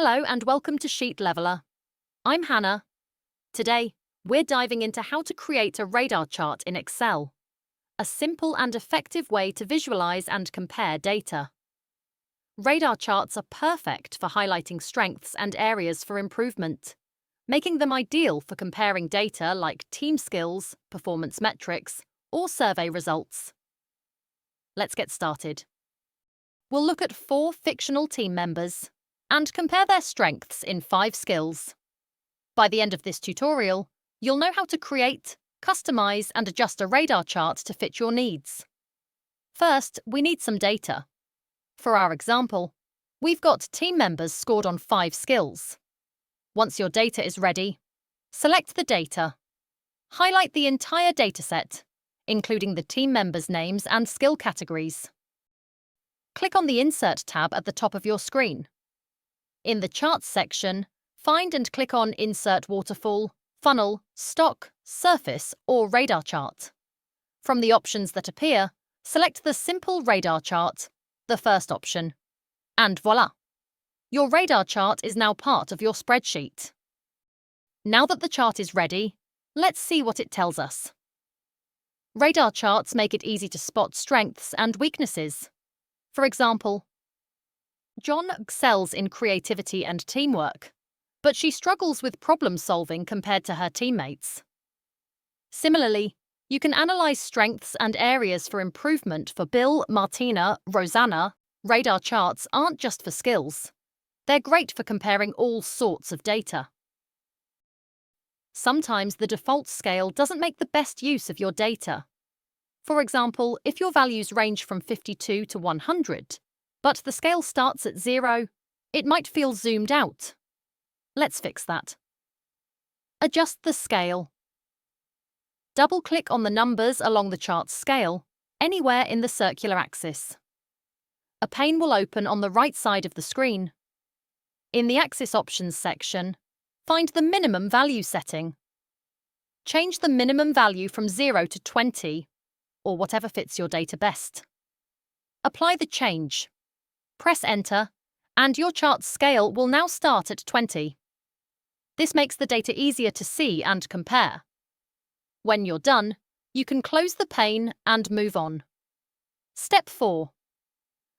Hello and welcome to Sheet Leveler. I'm Hannah. Today, we're diving into how to create a radar chart in Excel, a simple and effective way to visualize and compare data. Radar charts are perfect for highlighting strengths and areas for improvement, making them ideal for comparing data like team skills, performance metrics, or survey results. Let's get started. We'll look at 4 fictional team members and compare their strengths in 5 skills. By the end of this tutorial, you'll know how to create, customize, and adjust a radar chart to fit your needs. First, we need some data. For our example, we've got team members scored on 5 skills. Once your data is ready, select the data. Highlight the entire dataset, including the team members' names and skill categories. Click on the Insert tab at the top of your screen. In the Charts section, find and click on Insert Waterfall, Funnel, Stock, Surface, or Radar Chart. From the options that appear, select the Simple Radar Chart, the first option. And voila! Your radar chart is now part of your spreadsheet. Now that the chart is ready, let's see what it tells us. Radar charts make it easy to spot strengths and weaknesses. For example, John excels in creativity and teamwork, but she struggles with problem-solving compared to her teammates. Similarly, you can analyze strengths and areas for improvement for Bill, Martina, Rosanna. Radar charts aren't just for skills. They're great for comparing all sorts of data. Sometimes the default scale doesn't make the best use of your data. For example, if your values range from 52 to 100, but the scale starts at 0, it might feel zoomed out. Let's fix that. Adjust the scale. Double-click on the numbers along the chart's scale, anywhere in the circular axis. A pane will open on the right side of the screen. In the Axis Options section, find the minimum value setting. Change the minimum value from 0 to 20, or whatever fits your data best. Apply the change. Press Enter, and your chart's scale will now start at 20. This makes the data easier to see and compare. When you're done, you can close the pane and move on. Step 4.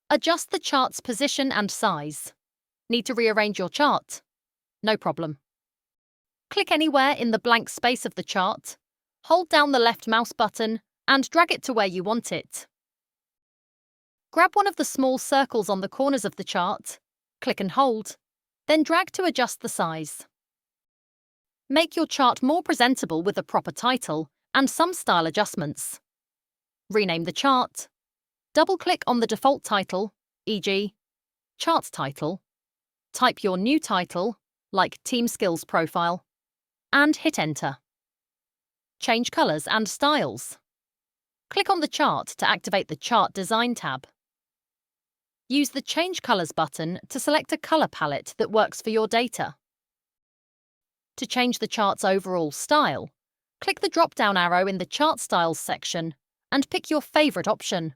Adjust the chart's position and size. Need to rearrange your chart? No problem. Click anywhere in the blank space of the chart, hold down the left mouse button, and drag it to where you want it. Grab one of the small circles on the corners of the chart, click and hold, then drag to adjust the size. Make your chart more presentable with a proper title and some style adjustments. Rename the chart. Double-click on the default title, e.g., Chart Title. Type your new title, like Team Skills Profile, and hit Enter. Change colors and styles. Click on the chart to activate the Chart Design tab. Use the Change Colors button to select a color palette that works for your data. To change the chart's overall style, click the drop-down arrow in the Chart Styles section and pick your favorite option.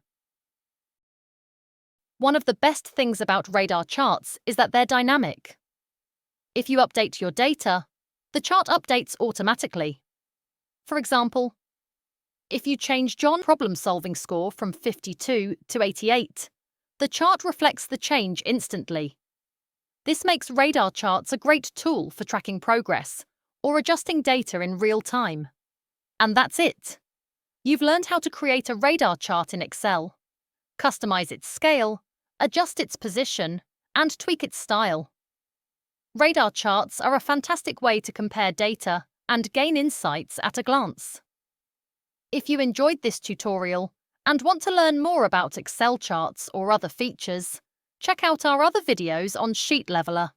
One of the best things about radar charts is that they're dynamic. If you update your data, the chart updates automatically. For example, if you change John's problem-solving score from 52 to 88, the chart reflects the change instantly. This makes radar charts a great tool for tracking progress or adjusting data in real time. And that's it. You've learned how to create a radar chart in Excel, customize its scale, adjust its position, and tweak its style. Radar charts are a fantastic way to compare data and gain insights at a glance. If you enjoyed this tutorial and want to learn more about Excel charts or other features, check out our other videos on Sheet Leveler.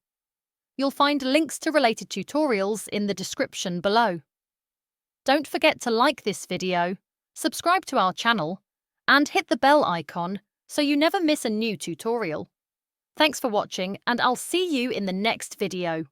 You'll find links to related tutorials in the description below. Don't forget to like this video, subscribe to our channel, and hit the bell icon so you never miss a new tutorial. Thanks for watching, and I'll see you in the next video.